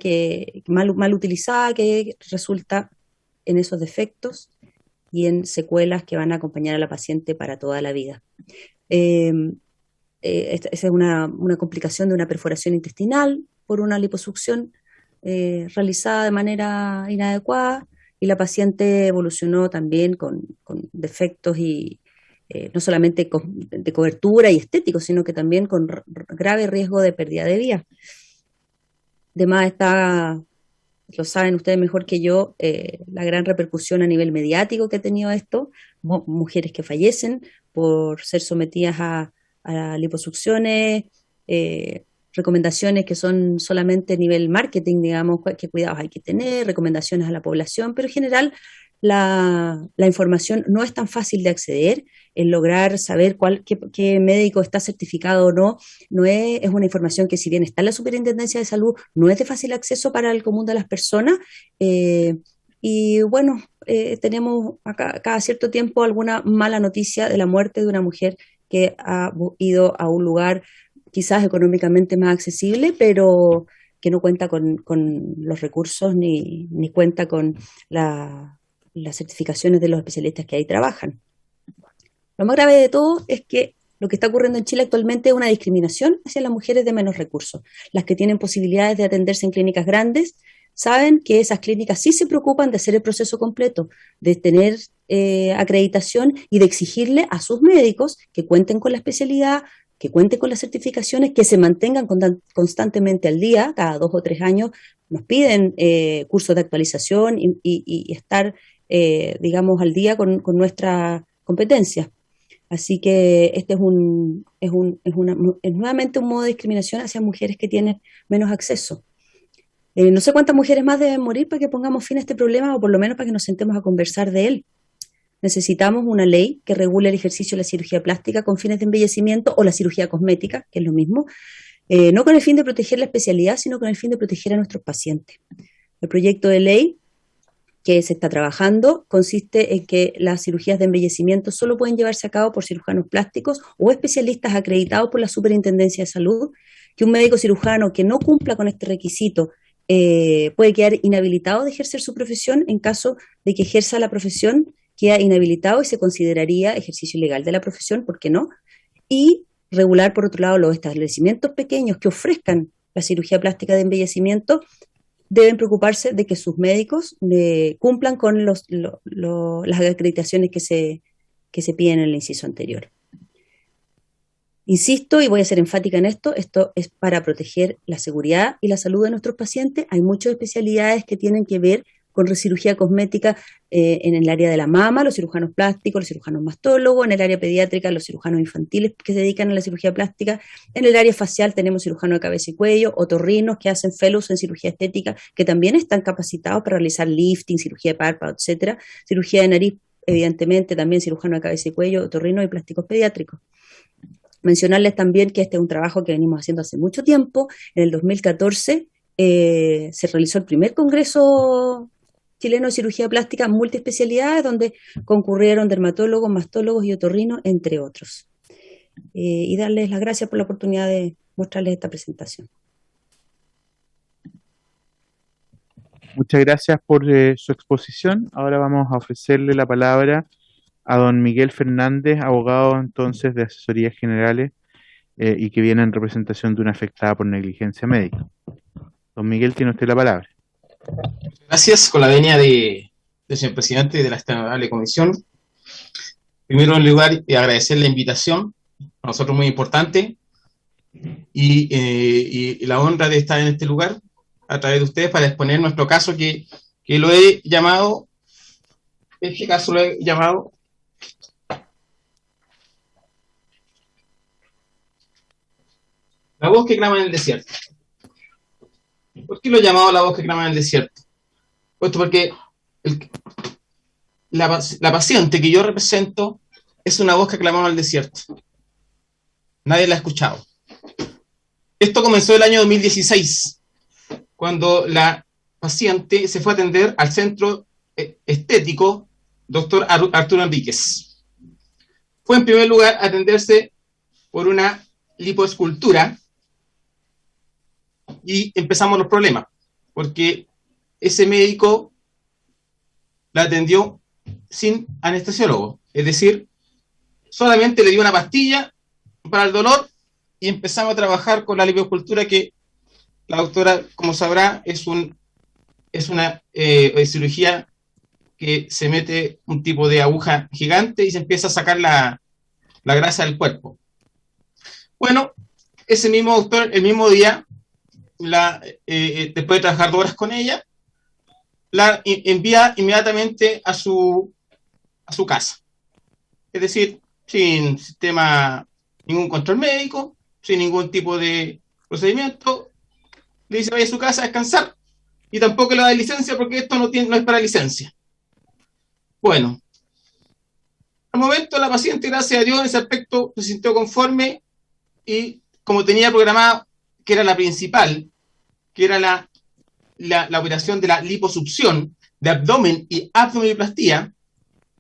mal utilizada, que resulta en esos defectos y en secuelas que van a acompañar a la paciente para toda la vida. Esa es una complicación de una perforación intestinal por una liposucción realizada de manera inadecuada, y la paciente evolucionó también con defectos y no solamente de cobertura y estético, sino que también con grave riesgo de pérdida de vida. Además está, lo saben ustedes mejor que yo, la gran repercusión a nivel mediático que ha tenido esto, mujeres que fallecen por ser sometidas a liposucciones, recomendaciones que son solamente a nivel marketing, digamos, qué cuidados hay que tener, recomendaciones a la población, pero en general la información no es tan fácil de acceder. El lograr saber qué médico está certificado o no es una información que, si bien está en la Superintendencia de Salud, no es de fácil acceso para el común de las personas. Y bueno, tenemos cada cierto tiempo alguna mala noticia de la muerte de una mujer que ha ido a un lugar quizás económicamente más accesible, pero que no cuenta con los recursos ni cuenta con las certificaciones de los especialistas que ahí trabajan. Lo más grave de todo es que lo que está ocurriendo en Chile actualmente es una discriminación hacia las mujeres de menos recursos. Las que tienen posibilidades de atenderse en clínicas grandes saben que esas clínicas sí se preocupan de hacer el proceso completo, de tener acreditación y de exigirle a sus médicos que cuenten con la especialidad, que cuenten con las certificaciones, que se mantengan constantemente al día. Cada 2 o 3 años nos piden cursos de actualización y estar, digamos, al día con nuestra competencia. Así que este es nuevamente un modo de discriminación hacia mujeres que tienen menos acceso. No sé cuántas mujeres más deben morir para que pongamos fin a este problema, o por lo menos para que nos sentemos a conversar de él. Necesitamos una ley que regule el ejercicio de la cirugía plástica con fines de embellecimiento, o la cirugía cosmética, que es lo mismo, no con el fin de proteger la especialidad, sino con el fin de proteger a nuestros pacientes. El proyecto de ley que se está trabajando consiste en que las cirugías de embellecimiento solo pueden llevarse a cabo por cirujanos plásticos o especialistas acreditados por la Superintendencia de Salud, que un médico cirujano que no cumpla con este requisito, puede quedar inhabilitado de ejercer su profesión. En caso de que ejerza la profesión, queda inhabilitado y se consideraría ejercicio ilegal de la profesión, ¿por qué no? Y regular, por otro lado, los establecimientos pequeños que ofrezcan la cirugía plástica de embellecimiento deben preocuparse de que sus médicos cumplan con las acreditaciones que se piden en el inciso anterior. Insisto, y voy a ser enfática en esto es para proteger la seguridad y la salud de nuestros pacientes. Hay muchas especialidades que tienen que ver con cirugía cosmética en el área de la mama, los cirujanos plásticos, los cirujanos mastólogos; en el área pediátrica, los cirujanos infantiles que se dedican a la cirugía plástica; en el área facial tenemos cirujanos de cabeza y cuello, otorrinos que hacen fellows en cirugía estética, que también están capacitados para realizar lifting, cirugía de párpado, etcétera; cirugía de nariz, evidentemente, también cirujanos de cabeza y cuello, otorrinos y plásticos pediátricos. Mencionarles también que este es un trabajo que venimos haciendo hace mucho tiempo. En el 2014 se realizó el primer congreso chileno de cirugía plástica multiespecialidades, donde concurrieron dermatólogos, mastólogos y otorrinos, entre otros. Y darles las gracias por la oportunidad de mostrarles esta presentación. Muchas gracias por su exposición. Ahora vamos a ofrecerle la palabra a don Miguel Fernández, abogado entonces de Asesorías Generales y que viene en representación de una afectada por negligencia médica. Don Miguel, tiene usted la palabra. Gracias, con la venia del señor presidente de la esta honorable comisión. Primero, en lugar, agradecer la invitación, para nosotros muy importante, y la honra de estar en este lugar a través de ustedes para exponer nuestro caso que lo he llamado, este caso lo he llamado la voz que clama en el desierto. ¿Por qué lo he llamado la voz que clama en el desierto? Puesto porque la paciente que yo represento es una voz que clamó en el desierto. Nadie la ha escuchado. Esto comenzó el año 2016, cuando la paciente se fue a atender al centro estético Dr. Arturo Enríquez. Fue en primer lugar a atenderse por una lipoescultura y empezamos los problemas, porque ese médico la atendió sin anestesiólogo, es decir, solamente le dio una pastilla para el dolor y empezamos a trabajar con la lipoescultura, que la doctora, como sabrá, es una cirugía que se mete un tipo de aguja gigante y se empieza a sacar la grasa del cuerpo. Bueno, ese mismo doctor, el mismo día, después de trabajar 2 horas con ella, la envía inmediatamente a su casa. Es decir, sin ningún control médico, sin ningún tipo de procedimiento, le dice vaya a su casa a descansar, y tampoco le da licencia porque esto no es para licencia. Bueno, al momento la paciente, gracias a Dios, en ese aspecto se sintió conforme, y como tenía programado, que era la principal, que era la operación de la liposucción de abdomen y abdominoplastía,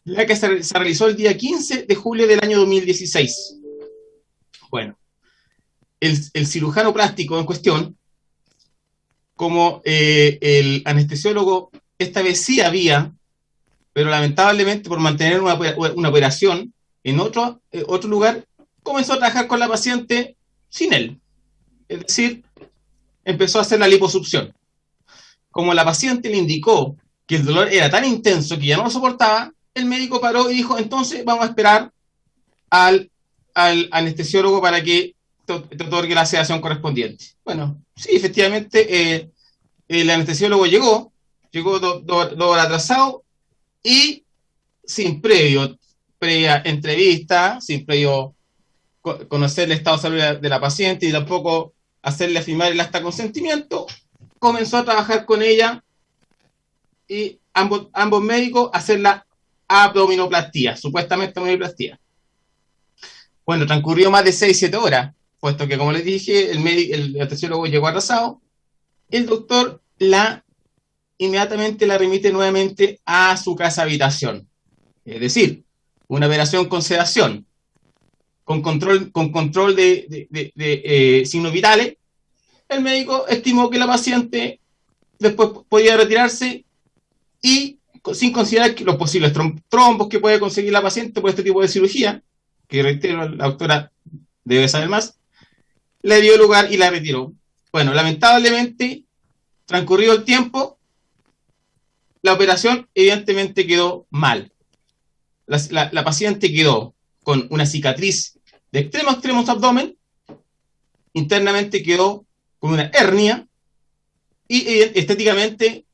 la que se realizó el día 15 de julio del año 2016. Bueno, el cirujano plástico en cuestión, como el anestesiólogo esta vez sí había, pero lamentablemente por mantener una operación en otro lugar, comenzó a trabajar con la paciente sin él. Es decir, empezó a hacer la liposucción. Como la paciente le indicó que el dolor era tan intenso que ya no lo soportaba, el médico paró y dijo, entonces vamos a esperar al anestesiólogo para que te otorgue la sedación correspondiente. Bueno, sí, efectivamente, el anestesiólogo llegó 2 horas atrasado y sin previa entrevista, sin previo conocer el estado de salud de la paciente y tampoco hacerle firmar el acta de consentimiento, comenzó a trabajar con ella y ambos médicos hacer la abdominoplastía, supuestamente abdominoplastía. Bueno, transcurrió más de 6-7 horas, puesto que, como les dije, el anestesiólogo llegó atrasado. El doctor inmediatamente la remite nuevamente a su casa habitación. Es decir, una operación con sedación, con control de signos vitales. El médico estimó que la paciente después podía retirarse y sin considerar que los posibles trombos que puede conseguir la paciente por este tipo de cirugía, que reitero, la doctora debe saber más, le dio lugar y la retiró. Bueno, lamentablemente, transcurrido el tiempo, la operación evidentemente quedó mal. La paciente quedó con una cicatriz de extremo a extremo de su abdomen, internamente quedó con una hernia y estéticamente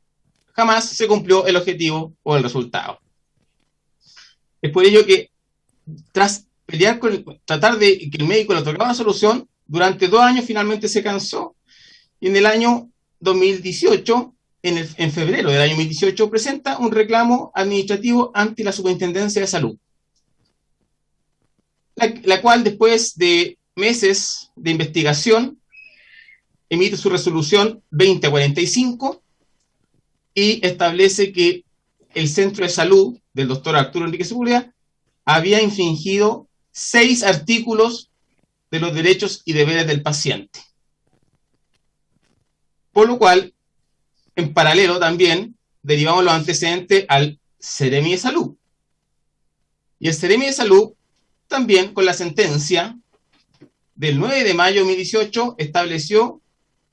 jamás se cumplió el objetivo o el resultado. Es por ello que tras pelear tratar de que el médico le otorgara una solución, durante 2 años finalmente se cansó y en el año 2018, en febrero del año 2018, presenta un reclamo administrativo ante la Superintendencia de Salud, la cual después de meses de investigación emite su resolución 2045 y establece que el centro de salud del doctor Arturo Enrique Sepúlveda había infringido 6 artículos de los derechos y deberes del paciente. Por lo cual, en paralelo también, derivamos los antecedentes al Seremi de Salud. Y el Seremi de Salud, también con la sentencia del 9 de mayo de 2018, estableció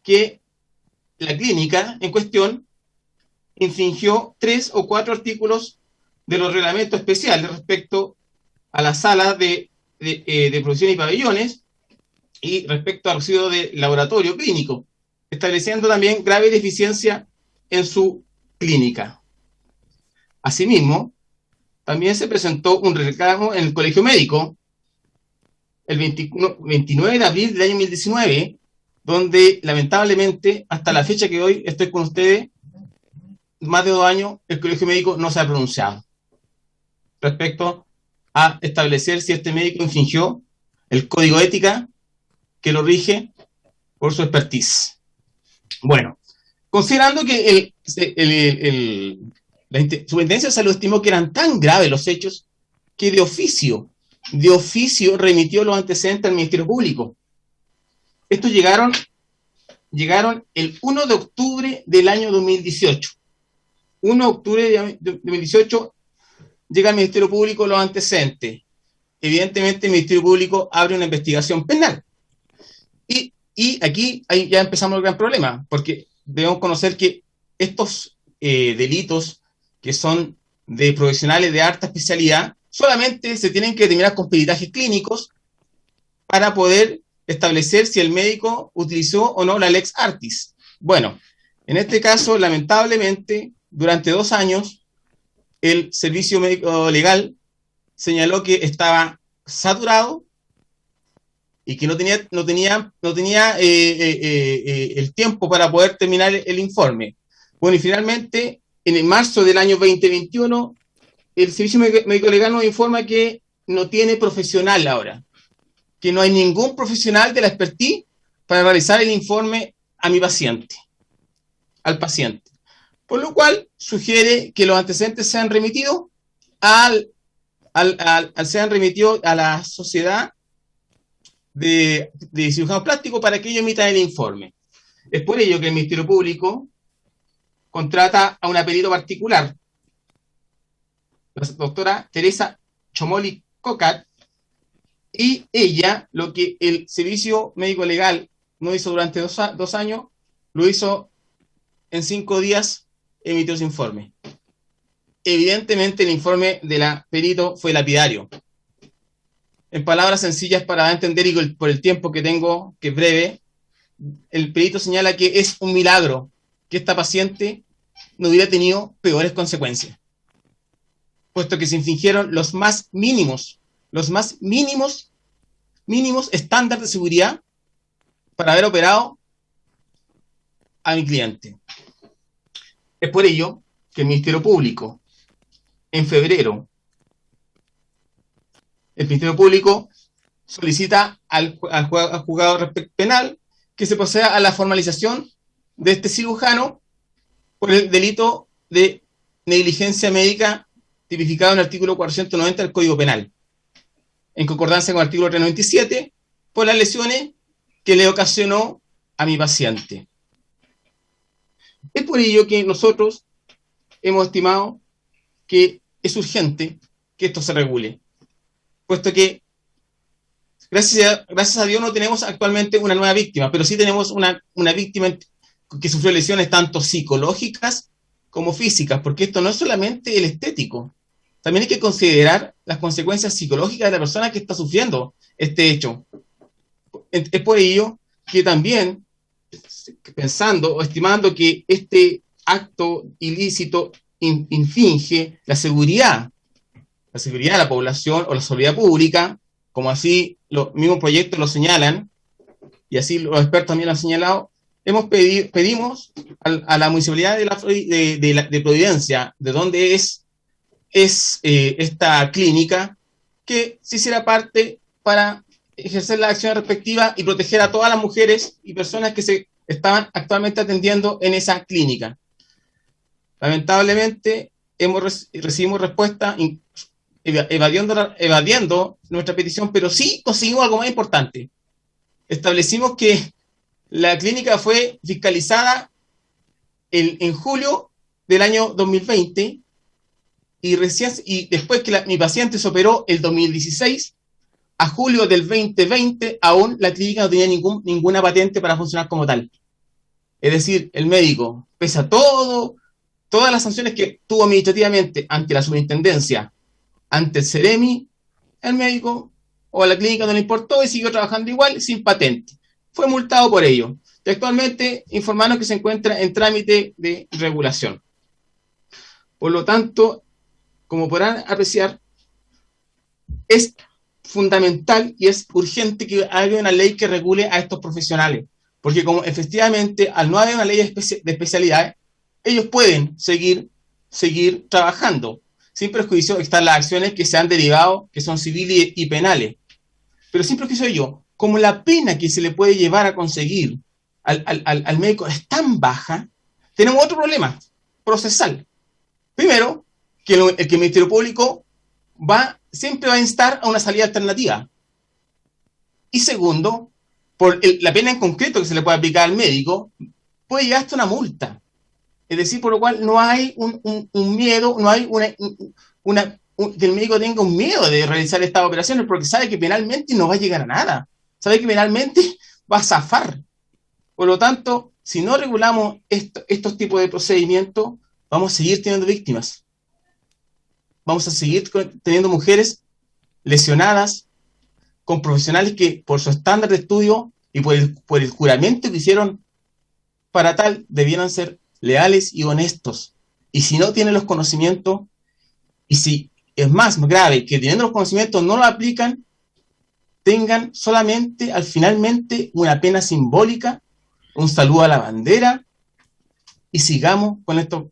que la clínica en cuestión infringió 3 o 4 artículos de los reglamentos especiales respecto a las salas de producción y pabellones y respecto al residuo de laboratorio clínico, estableciendo también grave deficiencia en su clínica. Asimismo, también se presentó un reclamo en el Colegio Médico el 29 de abril del año 2019, donde lamentablemente hasta la fecha que hoy estoy con ustedes, más de 2 años, el Colegio Médico no se ha pronunciado respecto a establecer si este médico infringió el código de ética que lo rige por su expertise. Bueno, considerando que la Superintendencia de Salud estimó que eran tan graves los hechos que de oficio remitió los antecedentes al Ministerio Público. Estos llegaron el 1 de octubre del año 2018. 1 de octubre de 2018 llega al Ministerio Público los antecedentes. Evidentemente el Ministerio Público abre una investigación penal. Y aquí ya empezamos el gran problema, porque debemos conocer que estos delitos que son de profesionales de alta especialidad solamente se tienen que determinar con peritajes clínicos para poder establecer si el médico utilizó o no la lex artis. Bueno, en este caso, lamentablemente, durante 2 años, el Servicio Médico Legal señaló que estaba saturado y que no tenía el tiempo para poder terminar el informe. Bueno, y finalmente, en marzo del año 2021, el Servicio Médico Legal nos informa que no tiene profesional ahora, que no hay ningún profesional de la expertise para realizar el informe a mi paciente, al paciente. Por lo cual, sugiere que los antecedentes sean remitidos sean remitidos a la Sociedad de Cirujanos Plásticos para que ellos emitan el informe. Es por ello que el Ministerio Público contrata a una perito particular, la doctora Teresa Chomoli Cocat, y ella, lo que el Servicio Médico Legal no hizo durante 2 años, lo hizo en 5 días, emitió su informe. Evidentemente el informe de la perito fue lapidario. En palabras sencillas para dar a entender, y por el tiempo que tengo, que es breve, el perito señala que es un milagro que esta paciente no hubiera tenido peores consecuencias, puesto que se infringieron los más mínimos estándares de seguridad para haber operado a mi cliente. Es por ello que el Ministerio Público, en febrero, el Ministerio Público solicita al juzgado penal que se proceda a la formalización de este cirujano por el delito de negligencia médica tipificado en el artículo 490 del Código Penal, en concordancia con el artículo 397, por las lesiones que le ocasionó a mi paciente. Es por ello que nosotros hemos estimado que es urgente que esto se regule, puesto que gracias a Dios no tenemos actualmente una nueva víctima, pero sí tenemos una víctima que sufrió lesiones tanto psicológicas como físicas, porque esto no es solamente el estético, también hay que considerar las consecuencias psicológicas de la persona que está sufriendo este hecho. Es por ello que también, pensando o estimando que este acto ilícito infringe la seguridad de la población o la seguridad pública, como así los mismos proyectos lo señalan, y así los expertos también lo han señalado, pedimos a la Municipalidad de Providencia, de donde es esta clínica, que se hiciera parte para ejercer la acción respectiva y proteger a todas las mujeres y personas que se estaban actualmente atendiendo en esa clínica. Lamentablemente recibimos respuesta evadiendo nuestra petición, pero sí conseguimos algo más importante. Establecimos que la clínica fue fiscalizada en julio del año 2020 y después que mi paciente se operó el 2016, a julio del 2020 aún la clínica no tenía ninguna patente para funcionar como tal. Es decir, el médico, pese a todas las sanciones que tuvo administrativamente ante la superintendencia, ante el Ceremi, el médico o a la clínica no le importó y siguió trabajando igual sin patente. Fue multado por ello. Y actualmente informaron que se encuentra en trámite de regulación. Por lo tanto, como podrán apreciar, es fundamental y es urgente que haya una ley que regule a estos profesionales, porque como efectivamente al no haber una ley de especialidades, ellos pueden seguir trabajando, sin perjuicio de que están las acciones que se han derivado, que son civiles y penales. Pero sin perjuicio de ello, como la pena que se le puede llevar a conseguir al médico es tan baja, tenemos otro problema procesal. Primero, que el Ministerio Público siempre va a instar a una salida alternativa. Y segundo, por la pena en concreto que se le puede aplicar al médico, puede llegar hasta una multa. Es decir, por lo cual no hay un miedo, no hay que el médico tenga un miedo de realizar estas operaciones, porque sabe que penalmente no va a llegar a nada. Sabe que penalmente va a zafar. Por lo tanto, si no regulamos estos tipos de procedimientos, vamos a seguir teniendo víctimas. Vamos a seguir teniendo mujeres lesionadas, con profesionales que por su estándar de estudio y por el juramento que hicieron para tal, debieran ser leales y honestos. Y si no tienen los conocimientos, y si es más grave que teniendo los conocimientos no lo aplican, tengan solamente, finalmente, una pena simbólica, un saludo a la bandera, y sigamos con estos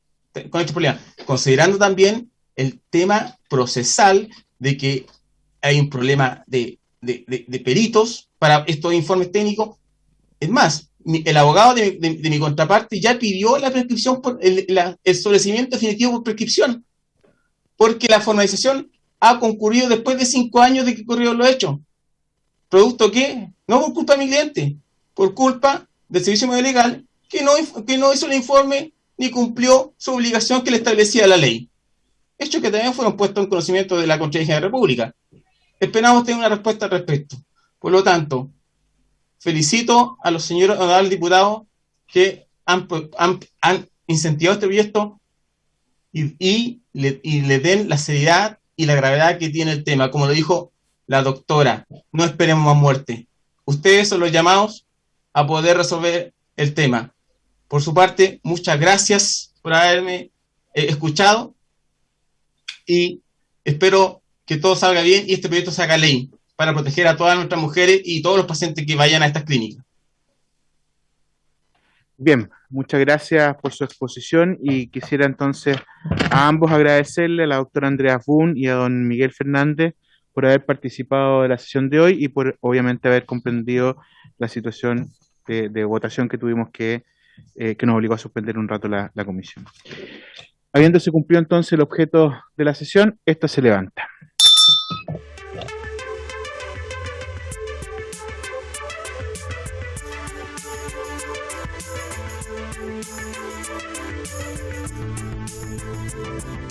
problemas. Considerando también el tema procesal de que hay un problema de peritos para estos informes técnicos. Es más, el abogado de mi contraparte ya pidió la prescripción, el establecimiento definitivo por prescripción, porque la formalización ha concurrido después de 5 años de que ocurrió lo hecho. ¿Producto qué? No por culpa de mi cliente, por culpa del Servicio Médico Legal, que no hizo el informe ni cumplió su obligación que le establecía la ley. Hechos que también fueron puestos en conocimiento de la Contraloría de la República. Esperamos tener una respuesta al respecto. Por lo tanto, felicito a los señores honorables diputados que han incentivado este proyecto y le den la seriedad y la gravedad que tiene el tema. Como lo dijo la doctora, no esperemos más muerte. Ustedes son los llamados a poder resolver el tema. Por su parte, muchas gracias por haberme escuchado y espero que todo salga bien y este proyecto se haga ley para proteger a todas nuestras mujeres y todos los pacientes que vayan a estas clínicas. Bien, muchas gracias por su exposición y quisiera entonces a ambos agradecerle, a la doctora Andrea Boone y a don Miguel Fernández, por haber participado de la sesión de hoy y por obviamente haber comprendido la situación de votación que tuvimos que nos obligó a suspender un rato la comisión. Habiéndose cumplido entonces el objeto de la sesión, esta se levanta. Chao.